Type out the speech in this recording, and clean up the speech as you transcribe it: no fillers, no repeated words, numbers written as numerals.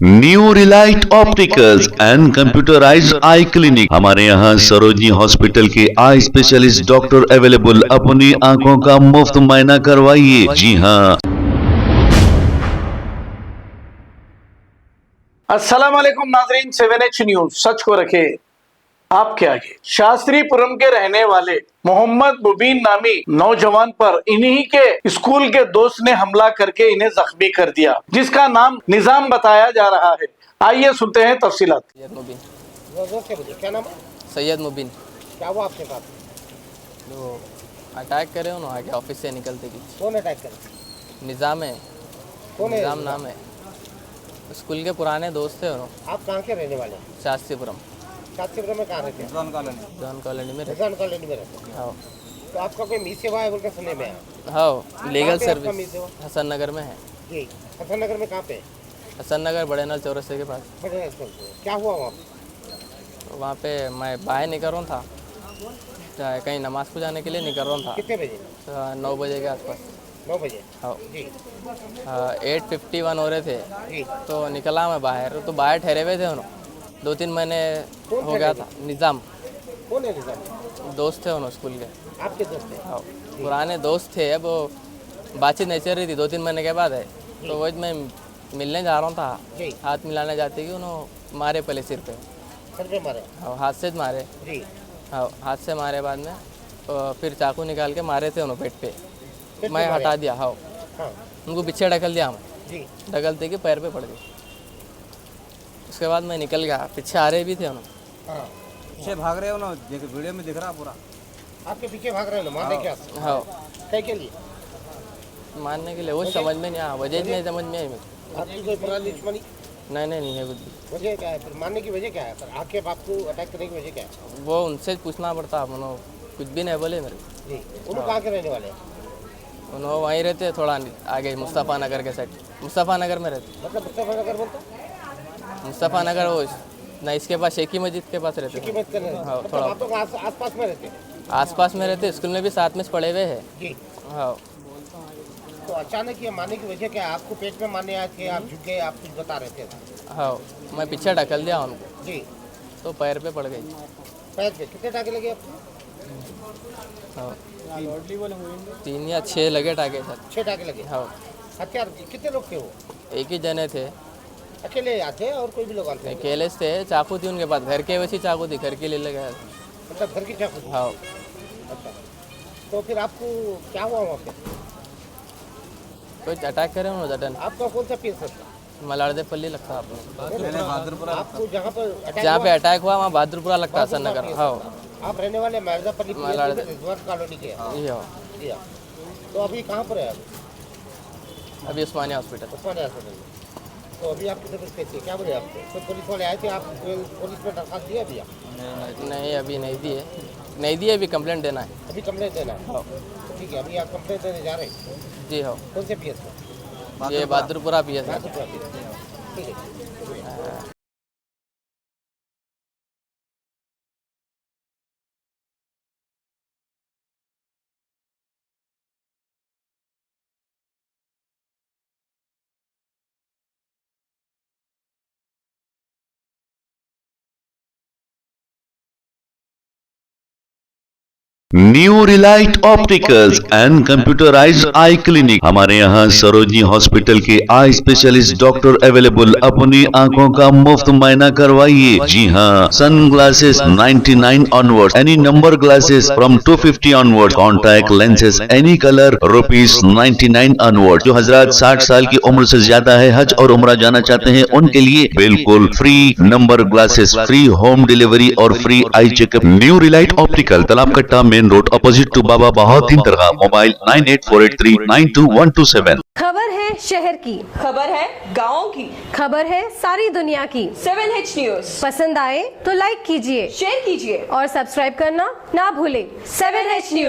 New Relight opticals and computerised I clinic. हमारे यहाँ Sarojini hospital के आई स्पेशलिस्ट डॉक्टर अवेलेबल। अपनी आंखों का मुफ्त मुआयना करवाइए। जी हाँ। अस्सलाम वालेकुम नाजरीन, 7H न्यूज सच को रखे आपके आगे। शास्त्रीपुरम के रहने वाले मोहम्मद मुबीन नामी नौजवान पर इन्हीं के स्कूल के दोस्त ने हमला करके इन्हें जख्मी कर दिया, जिसका नाम निजाम बताया जा रहा है। आइए सुनते हैं तफसीलात। क्या नाम है? सैयद मुबीन। क्या हुआ आपके साथ? तो अटैक करे उन्होंने आगे ऑफिस से निकलते की। कौन अटैक करे? निज़ाम है। कौन है? निज़ाम नाम है। स्कूल के पुराने दोस्त थे उन्होंने। आप कहाँ के रहने वाले हैं? शास्त्रीपुरम। शास्त्रीपुरम में कहाँ रहते हैं? जॉन कॉलोनी में रहते। रिजवान कॉलोनी में रहते हैं। हाँ तो आपका कोई मी सेवा है बोल के सुनने में आया। हाँ, लीगल पे आपका मी सर्विस सेवा? हसन नगर में है। जी, हसन नगर में कहाँ पे है? हसन नगर बड़े नल चौरस्ते के पास। बड़े स्कूल पे। क्या हुआ वहाँ पे? तो वहाँ पे मैं बाहर निकल रहा था, कहीं नमाज को जाने के लिए निकल रहा था। कितने बजे? 9 बजे के आसपास। 9 बजे। हाँ, जी 8:51 हो रहे थे। जी। तो निकला मैं बाहर, तो बाहर ठहरे हुए थे उन्होंने। 2-3 महीने कौन हो गया ठहरे था। निज़ाम कौन है निजाम? दोस्त थे उन्होंने स्कूल के। आपके दोस्त हैं? हाँ, पुराने दोस्त थे। अब वो बातचीत नहीं चल रही थी, 2-3 महीने के बाद है। तो वही मैं मिलने जा रहा था, जी। हाथ मिलाने जाते कि उन्होंने मारे पहले सिर पे। सर पे मारे? हाँ, हाथ से मारे। जी। हाँ, हाथ से मारे, बाद में फिर चाकू निकाल के मारे थे उन्होंने पेट पे। पेट मैं पे मारे? हटा दिया। हाँ, हाँ उनको पीछे ढकल दिया। हम जी। ढकलते कि पैर पे पड़ गई। उसके बाद मैं निकल गया, पीछे आ रहे भी थे उन्होंने। हाँ, पीछे भाग रहे हो ना, वीडियो में दिख रहा पूरा। आपके पीछे भाग रहे हैं ना, मारने क्या? हाँ, क्या के लिए? मारने के लिए। वो समझ में नहीं आया, वजह नहीं समझ में आई मेरे को। आपकी कोई पुरानी दुश्मनी? नहीं है कुछ भी। वजह क्या है फिर? मारने की वजह क्या है सर? आपके बाप को अटैक करने की वजह क्या है? वो उनसे पूछना पड़ता। उन्होंने कुछ भी नहीं बोले मेरे को। जी। उन्होंने कहाँ के रहने वाले हैं? उन्होंने वहीं रहते, थोड़ा आगे मुस्तफ़ा नगर के साइड। मुस्तफ़ा नगर में रहते। मतलब मुस्तफा नगर बोलते? मुस्तफ़ा नगर वो ना, इसके पास शेखी मस्जिद के पास रहते। की बात कर रहे हैं? हाँ, मतलब थोड़ा आप लोग आस-पास में रहते हैं? आसपास में रहते। स्कूल में भी साथ में पढ़े हुए हैं। जी। हाँ, तो अचानक ये मारने की वजह क्या है? आपको पेट में मारने आए थे, आप झुक गए, आप कुछ बता रहे थे? हाँ, मैं पीछे ढकल दिया उनको, जी। तो पैर पे पड़ गई। पैर पे कितने टाके लगे आपको? हाँ, 3 या 6 लगे टाके सर। 6 टाके लगे। हाँ, हथियार कितने लोग थे वो? एक ही जने थे। अकेले आते और कोई भी लोग आते हैं? अकेले से थे। चाकू थी उनके पास, घर के वैसी चाकू थी, घर के लिए लगा। मतलब घर की चाकू थी? हाँ, अच्छा। तो फिर आपको क्या हुआ वहाँ पे? कोई अटैक करे उन्होंने जटन। आपका कौन सा पीस था? मलारदे पल्ली लगता आपने। आपको जहाँ पर अटैक जहाँ पे हुआ, अटैक हुआ वहाँ बहादुरपुरा लगता है, हसन नगर। हाँ, आप रहने वाले मिर्जापल्ली मलारदे। रिजवान कॉलोनी के हैं? ये हो। जी हाँ। तो अभी कहाँ पर है आप? अभी उस्मानिया हॉस्पिटल। उस्मानिया हॉस्पिटल में। तो अभी आपकी तबीयत कैसी है? क्या बोले आपको? तो पुलिस वाले आए थे, आप पुलिस में दरखास्त दिया अभी आप? नहीं, अभी नहीं दिए, अभी कंप्लेंट देना है। अभी कंप्लेंट देना है? हाँ तो ठीक है, अभी आप कंप्लेंट देने जा रहे हैं? जी। हाँ, कौन से पीएस में? ये बहादुरपुरा भी है सर। ठीक है। New Relight opticals and computerised I clinic. हमारे यहाँ सरोजनी हॉस्पिटल के आई स्पेशलिस्ट डॉक्टर अवेलेबल। अपनी आंखों का मुफ्त मुआयना करवाइए। जी हाँ। Sun glasses 99 onward, any number glasses from 250 onward, contact lenses any colour ₹99 onward. जो हजरात 60 साल की उम्र से ज्यादा है, हज और उम्रा जाना चाहते हैं, उनके लिए बिल्कुल free number glasses, free home delivery और free eye checkup. New relight optical, Talab Katta, main road, opposite to Baba Bahauddin दरगाह। मोबाइल 9848392127। खबर है शहर की, खबर है गाँव की, खबर है सारी दुनिया की। 7H न्यूज पसंद आए तो लाइक कीजिए, शेयर कीजिए और सब्सक्राइब करना ना भूलें। 7H news.